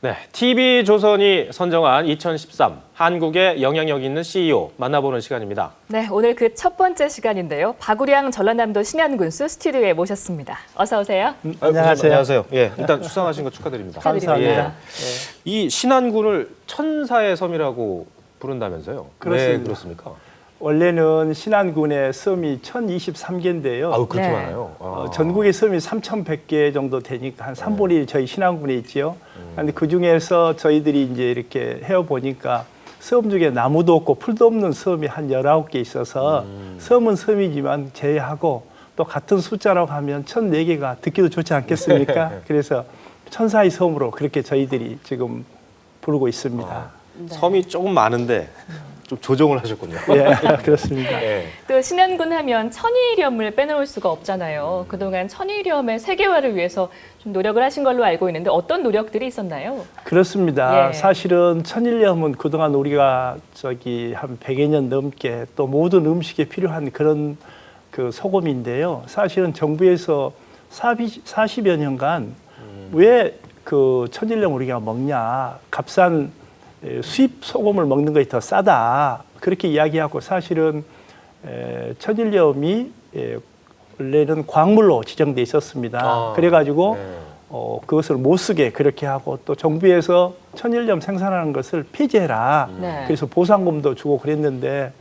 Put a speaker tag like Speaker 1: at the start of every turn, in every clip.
Speaker 1: 네, TV조선이 선정한 2013 한국의 영향력 있는 CEO 만나보는 시간입니다.
Speaker 2: 네, 오늘 그 첫 번째 시간인데요. 박우량 전라남도 신안군수 스튜디오에 모셨습니다. 어서 오세요.
Speaker 3: 안녕하세요.
Speaker 1: 안녕하세요. 예, 일단 수상하신 거 축하드립니다.
Speaker 2: 축하드립니다.
Speaker 1: 예. 이 신안군을 천사의 섬이라고 부른다면서요?
Speaker 3: 그렇습니다.
Speaker 1: 왜 그렇습니까?
Speaker 3: 원래는 신안군의 섬이 1023개인데요.
Speaker 1: 아우, 그렇게
Speaker 2: 네.
Speaker 1: 많아요.
Speaker 3: 전국의 섬이 3,100개 정도 되니까 한 3분의 1 저희 신안군에 있지요. 그런데 그 중에서 저희들이 이제 이렇게 해보니까 섬 중에 나무도 없고 풀도 없는 섬이 한 19개 있어서 섬은 섬이지만 제외하고 또 같은 숫자라고 하면 1,004개가 듣기도 좋지 않겠습니까? 그래서 천사의 섬으로 그렇게 저희들이 지금 부르고 있습니다.
Speaker 1: 섬이 조금 많은데 좀 조정을 하셨군요.
Speaker 3: 예, 그렇습니다.
Speaker 1: 예.
Speaker 2: 또 신안군 하면 천일염을 빼놓을 수가 없잖아요. 그동안 천일염의 세계화를 위해서 좀 노력을 하신 걸로 알고 있는데 어떤 노력들이 있었나요?
Speaker 3: 그렇습니다.
Speaker 2: 예.
Speaker 3: 사실은 천일염은 그동안 우리가 한 100여 년 넘게 또 모든 음식에 필요한 그런 그 소금인데요. 사실은 정부에서 40여 년간 왜 그 천일염 우리가 먹냐, 값싼 수입 소금을 먹는 것이 더 싸다, 그렇게 이야기하고 사실은 천일염이 원래는 광물로 지정돼 있었습니다. 그래가지고 그것을 못 쓰게 그렇게 하고 또 정부에서 천일염 생산하는 것을 폐지해라.
Speaker 2: 네.
Speaker 3: 그래서 보상금도 주고 그랬는데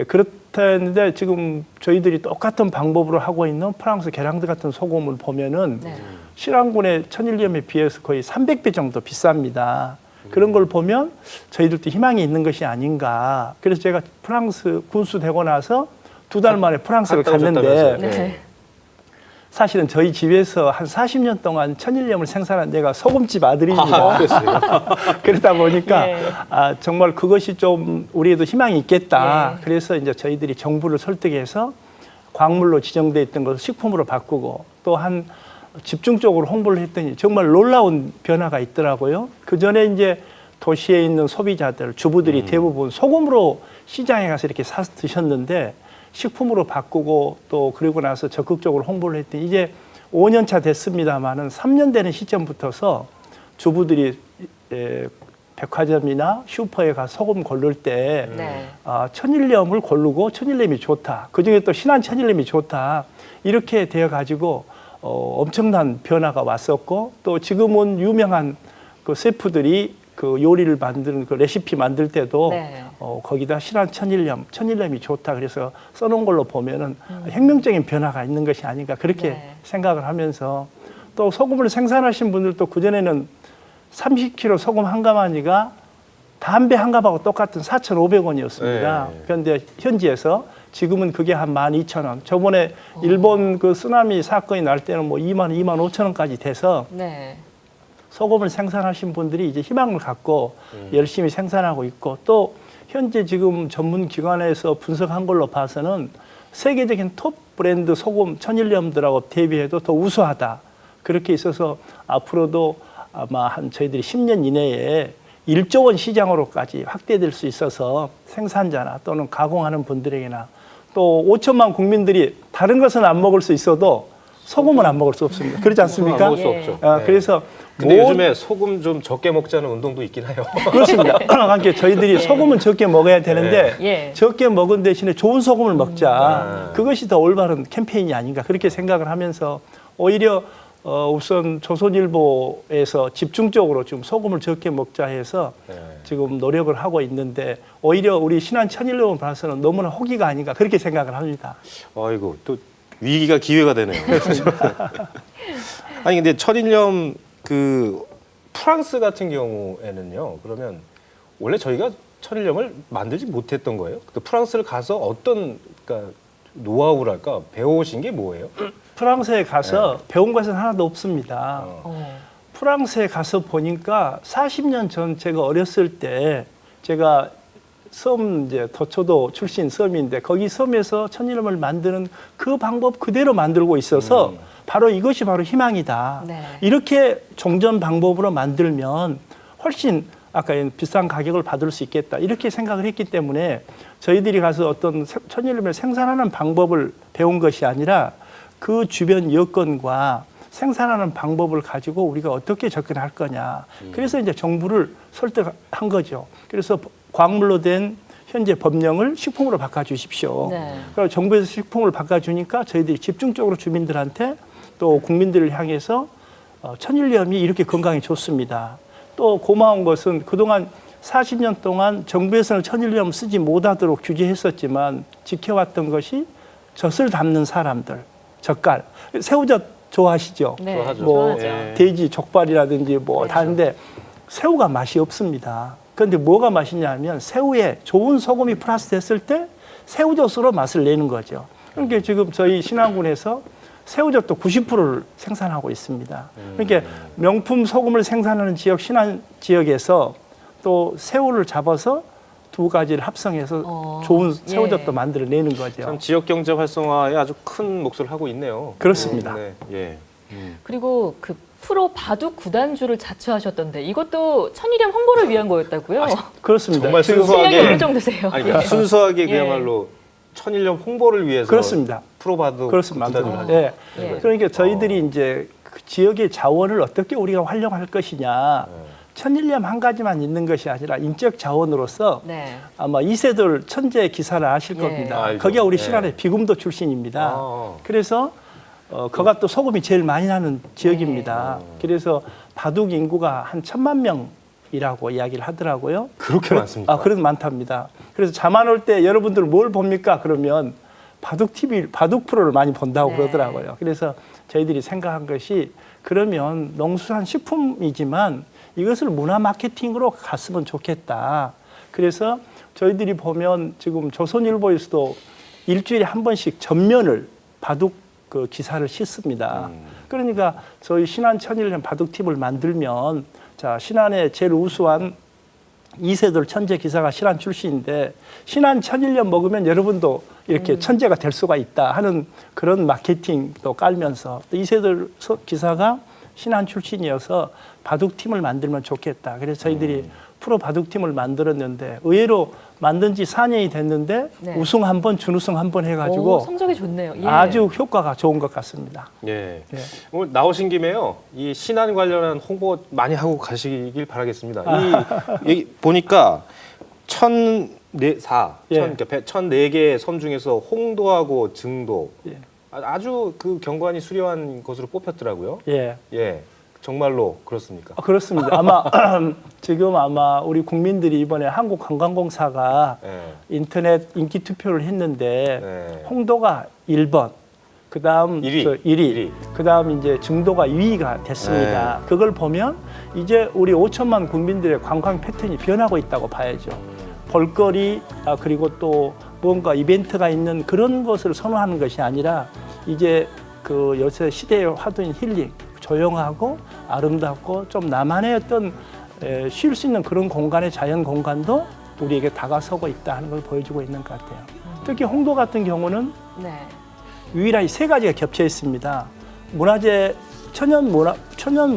Speaker 3: 그렇다 했는데 지금 저희들이 똑같은 방법으로 하고 있는 프랑스 게랑드 같은 소금을 보면은
Speaker 2: 네.
Speaker 3: 신안군의 천일염에 비해서 거의 300배 정도 비쌉니다. 그런 걸 보면 저희들도 희망이 있는 것이 아닌가. 그래서 제가 프랑스 군수 되고 나서 2달 만에 프랑스를 갔는데
Speaker 2: 네.
Speaker 3: 사실은 저희 집에서 한 40년 동안 천일염을 생산한 데가 소금집 아들입니다. 그러다 보니까
Speaker 2: 예.
Speaker 3: 정말 그것이 좀 우리에도 희망이 있겠다. 그래서 이제 저희들이 정부를 설득해서 광물로 지정돼 있던 것을 식품으로 바꾸고 또 한 집중적으로 홍보를 했더니 정말 놀라운 변화가 있더라고요. 그 전에 이제 도시에 있는 소비자들, 주부들이 대부분 소금으로 시장에 가서 이렇게 사서 드셨는데 식품으로 바꾸고 또 그러고 나서 적극적으로 홍보를 했더니 이제 5년 차 됐습니다만은 3년 되는 시점부터서 주부들이 백화점이나 슈퍼에 가서 소금 고를 때
Speaker 2: 네.
Speaker 3: 천일염을 고르고 천일염이 좋다. 그중에 또 신안 천일염이 좋다. 이렇게 되어 가지고 엄청난 변화가 왔었고 또 지금은 유명한 그 셰프들이 그 요리를 만드는 그 레시피 만들 때도
Speaker 2: 네.
Speaker 3: 거기다 신안 천일염이 좋다. 그래서 써놓은 걸로 보면은 혁명적인 변화가 있는 것이 아닌가 그렇게
Speaker 2: 네.
Speaker 3: 생각을 하면서 또 소금을 생산하신 분들도 그전에는 30kg 소금 한 가마니가 담배 한 갑하고 똑같은 4,500원이었습니다.
Speaker 1: 네.
Speaker 3: 그런데 현지에서 지금은 그게 한 12,000원. 저번에 일본 그 쓰나미 사건이 날 때는 뭐 2만 5천원까지 돼서
Speaker 2: 네.
Speaker 3: 소금을 생산하신 분들이 이제 희망을 갖고 열심히 생산하고 있고 또 현재 지금 전문 기관에서 분석한 걸로 봐서는 세계적인 톱 브랜드 소금 천일염들하고 대비해도 더 우수하다. 그렇게 있어서 앞으로도 아마 한 저희들이 10년 이내에 1조 원 시장으로까지 확대될 수 있어서 생산자나 또는 가공하는 분들에게나 또 5천만 국민들이 다른 것은 안 먹을 수 있어도 소금은 안 먹을 수 없습니다. 그렇지 않습니까?
Speaker 1: 먹을 수 없죠.
Speaker 3: 그래서
Speaker 1: 근데 요즘에 소금 좀 적게 먹자는 운동도 있긴 해요.
Speaker 3: 그렇습니다. 그러니까 저희들이 소금은 적게 먹어야 되는데
Speaker 2: 예.
Speaker 3: 적게 먹은 대신에 좋은 소금을 먹자. 그것이 더 올바른 캠페인이 아닌가 그렇게 생각을 하면서 오히려 우선 조선일보에서 집중적으로 지금 소금을 적게 먹자 해서 지금 노력을 하고 있는데 오히려 우리 신안 천일염을 봐서는 너무나 호기가 아닌가 그렇게 생각을 합니다.
Speaker 1: 아이고, 또 위기가 기회가 되네요. 아니 근데 천일염 그 프랑스 같은 경우에는요. 그러면 원래 저희가 천일염을 만들지 못했던 거예요? 또 프랑스를 가서 어떤 그러니까 노하우랄까 배워오신 게 뭐예요?
Speaker 3: 프랑스에 가서 배운 것은 하나도 없습니다. 프랑스에 가서 보니까 40년 전 제가 어렸을 때 제가 섬 이제 도초도 출신 섬인데 거기 섬에서 천일염을 만드는 그 방법 그대로 만들고 있어서 바로 이것이 바로 희망이다.
Speaker 2: 네.
Speaker 3: 이렇게 종전 방법으로 만들면 훨씬 아까 비싼 가격을 받을 수 있겠다. 이렇게 생각을 했기 때문에 저희들이 가서 어떤 천일염을 생산하는 방법을 배운 것이 아니라 그 주변 여건과 생산하는 방법을 가지고 우리가 어떻게 접근할 거냐. 그래서 이제 정부를 설득한 거죠. 그래서 광물로 된 현재 법령을 식품으로 바꿔주십시오.
Speaker 2: 네.
Speaker 3: 그리고 정부에서 식품을 바꿔주니까 저희들이 집중적으로 주민들한테 또 국민들을 향해서 천일염이 이렇게 건강에 좋습니다. 또 고마운 것은 그동안 40년 동안 정부에서는 천일염 쓰지 못하도록 규제했었지만 지켜왔던 것이 젖을 담는 사람들, 젓갈, 새우젓 좋아하시죠?
Speaker 2: 네.
Speaker 1: 좋아하죠.
Speaker 3: 뭐
Speaker 2: 좋아하죠.
Speaker 1: 예.
Speaker 3: 돼지 족발이라든지 뭐
Speaker 2: 그렇죠.
Speaker 3: 다른데 새우가 맛이 없습니다. 그런데 뭐가 맛있냐면 새우에 좋은 소금이 플러스 됐을 때 새우젓으로 맛을 내는 거죠. 그러니까 지금 저희 신안군에서 새우젓도 90%를 생산하고 있습니다. 그러니까 명품 소금을 생산하는 지역 신안 지역에서 또 새우를 잡아서 두 가지를 합성해서 좋은 새우젓도
Speaker 2: 예.
Speaker 3: 만들어내는 거죠.
Speaker 1: 참 지역 경제 활성화에 아주 큰 몫을 하고 있네요.
Speaker 3: 그렇습니다.
Speaker 1: 네. 예.
Speaker 2: 그리고 그 프로 바둑 구단주를 자처하셨던데 이것도 천일염 홍보를 위한 거였다고요?
Speaker 3: 그렇습니다.
Speaker 1: 정말
Speaker 3: 지금
Speaker 1: 순수하게
Speaker 2: 실력이 어느 정도세요?
Speaker 1: 아니 그러니까 순수하게
Speaker 2: 예.
Speaker 1: 그야말로 천일염 홍보를 위해서
Speaker 3: 그렇습니다.
Speaker 1: 프로바둑
Speaker 3: 그렇습니다.
Speaker 1: 구단을 하죠.
Speaker 3: 예.
Speaker 2: 예.
Speaker 3: 그러니까 저희들이 이제 그 지역의 자원을 어떻게 우리가 활용할 것이냐. 천일염 한 가지만 있는 것이 아니라 인적 자원으로서
Speaker 2: 네.
Speaker 3: 아마 이세돌 천재 기사를 아실
Speaker 2: 예.
Speaker 3: 겁니다.
Speaker 1: 알죠.
Speaker 3: 거기가 우리
Speaker 1: 예.
Speaker 3: 신안의 비금도 출신입니다.
Speaker 1: 아.
Speaker 3: 그래서 거가 또 소금이 제일 많이 나는 지역입니다. 그래서 바둑 인구가 한 1,000만 명이라고 이야기를 하더라고요.
Speaker 1: 그렇게 많습니까?
Speaker 3: 그래도 많답니다. 그래서 잠안 올 때 여러분들 뭘 봅니까? 그러면 바둑 TV, 바둑 프로를 많이 본다고
Speaker 2: 네.
Speaker 3: 그러더라고요. 그래서 저희들이 생각한 것이 그러면 농수산 식품이지만 이것을 문화 마케팅으로 갔으면 좋겠다. 그래서 저희들이 보면 지금 조선일보에서도 일주일에 한 번씩 전면을 바둑 그 기사를 싣습니다. 그러니까 저희 신안 천일염 바둑팁을 만들면 자 신안의 제일 우수한 이세돌 천재 기사가 신안 출신인데 신안 천일염 먹으면 여러분도 이렇게 천재가 될 수가 있다 하는 그런 마케팅도 깔면서 또 이세돌 기사가 신안 출신이어서 바둑팀을 만들면 좋겠다. 그래서 저희들이 프로 바둑팀을 만들었는데 의외로 만든 지 4년이 됐는데
Speaker 2: 네.
Speaker 3: 우승 한 번, 준우승 한 번 해가지고
Speaker 2: 오, 성적이 좋네요. 예.
Speaker 3: 아주 효과가 좋은 것 같습니다.
Speaker 1: 예.
Speaker 3: 예.
Speaker 1: 오늘 나오신 김에요. 이 신안 관련한 홍보 많이 하고 가시길 바라겠습니다. 이 보니까 1,004개 섬 중에서 홍도하고 증도
Speaker 3: 예.
Speaker 1: 아주 그 경관이 수려한 것으로 뽑혔더라고요.
Speaker 3: 예.
Speaker 1: 예. 정말로 그렇습니까?
Speaker 3: 그렇습니다. 아마 지금 아마 우리 국민들이 이번에 한국관광공사가
Speaker 1: 예.
Speaker 3: 인터넷 인기 투표를 했는데
Speaker 1: 네.
Speaker 3: 홍도가 1번, 그다음 1위, 그다음 이제 증도가 2위가 됐습니다. 그걸 보면 이제 우리 5천만 국민들의 관광 패턴이 변하고 있다고 봐야죠. 볼거리 그리고 또 뭔가 이벤트가 있는 그런 것을 선호하는 것이 아니라 이제 그 요새 시대의 화두인 힐링, 조용하고 아름답고 좀 나만의 어떤 쉴 수 있는 그런 공간의 자연 공간도 우리에게 다가서고 있다 하는 걸 보여주고 있는 것 같아요. 특히 홍도 같은 경우는
Speaker 2: 네.
Speaker 3: 유일하게 세 가지가 겹쳐 있습니다. 문화재 천연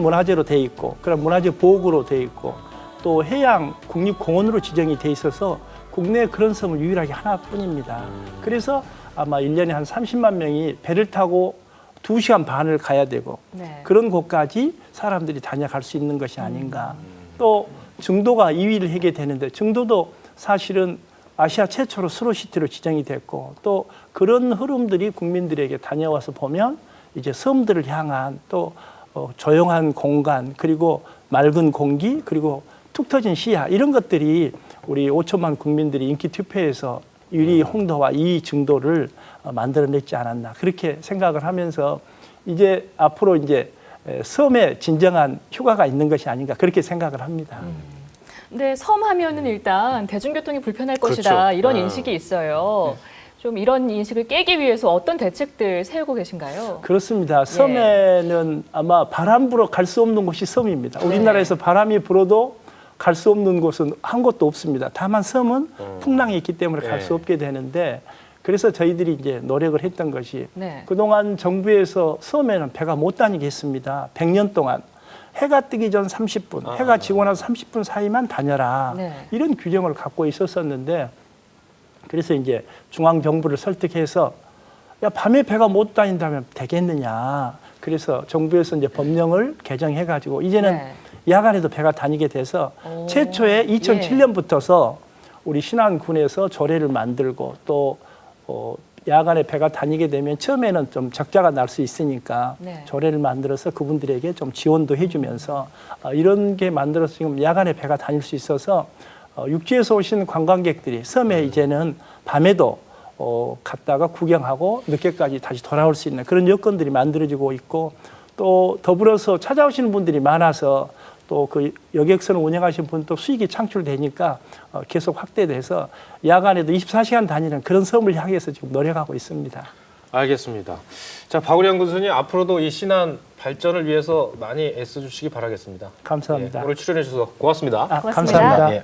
Speaker 3: 문화재로 돼 있고, 그럼 문화재 보호구로 돼 있고, 또 해양 국립공원으로 지정이 돼 있어서 국내에 그런 섬은 유일하게 하나뿐입니다. 그래서 아마 1년에 한 30만 명이 배를 타고 2시간 반을 가야 되고
Speaker 2: 네.
Speaker 3: 그런 곳까지 사람들이 다녀갈 수 있는 것이 아닌가. 또 증도가 2위를 하게 되는데 증도도 사실은 아시아 최초로 스로시티로 지정이 됐고 또 그런 흐름들이 국민들에게 다녀와서 보면 이제 섬들을 향한 또 조용한 공간 그리고 맑은 공기 그리고 툭 터진 시야 이런 것들이 우리 5천만 국민들이 인기 투표에서 1위 홍도와 2위 증도를 만들어냈지 않았나 그렇게 생각을 하면서 이제 앞으로 이제 섬에 진정한 휴가가 있는 것이 아닌가 그렇게 생각을 합니다.
Speaker 2: 근데 섬 하면은 일단 대중교통이 불편할
Speaker 1: 그렇죠.
Speaker 2: 것이다 이런
Speaker 1: 아.
Speaker 2: 인식이 있어요. 좀 이런 인식을 깨기 위해서 어떤 대책들 세우고 계신가요?
Speaker 3: 그렇습니다. 섬에는 아마 바람 불어 갈 수 없는 곳이 섬입니다. 우리나라에서 바람이 불어도 갈 수 없는 곳은 한 곳도 없습니다. 다만 섬은 풍랑이 있기 때문에 갈 수 없게 되는데 그래서 저희들이 이제 노력을 했던 것이
Speaker 2: 네.
Speaker 3: 그동안 정부에서 섬에는 배가 못 다니게 했습니다. 100년 동안 해가 뜨기 전 30분, 해가 지고 나서 30분 사이만 다녀라.
Speaker 2: 네.
Speaker 3: 이런 규정을 갖고 있었었는데 그래서 이제 중앙정부를 설득해서 야 밤에 배가 못 다닌다면 되겠느냐. 그래서 정부에서 이제 법령을 개정해가지고 이제는
Speaker 2: 네.
Speaker 3: 야간에도 배가 다니게 돼서
Speaker 2: 오.
Speaker 3: 최초에 2007년부터서 우리 신안군에서 조례를 만들고 또 야간에 배가 다니게 되면 처음에는 좀 적자가 날 수 있으니까
Speaker 2: 네.
Speaker 3: 조례를 만들어서 그분들에게 좀 지원도 해주면서 이런 게 만들어서 지금 야간에 배가 다닐 수 있어서 육지에서 오신 관광객들이 섬에 이제는 밤에도 갔다가 구경하고 늦게까지 다시 돌아올 수 있는 그런 여건들이 만들어지고 있고 또 더불어서 찾아오시는 분들이 많아서 또 그 여객선을 운영하시는 분도 수익이 창출되니까 계속 확대돼서 야간에도 24시간 다니는 그런 섬을 향해서 지금 노력하고 있습니다.
Speaker 1: 알겠습니다. 자, 박우량 군수님 앞으로도 이 신안 발전을 위해서 많이 애써주시기 바라겠습니다.
Speaker 3: 감사합니다.
Speaker 1: 예, 오늘 출연해 주셔서 고맙습니다.
Speaker 2: 고맙습니다.
Speaker 3: 감사합니다.
Speaker 1: 예.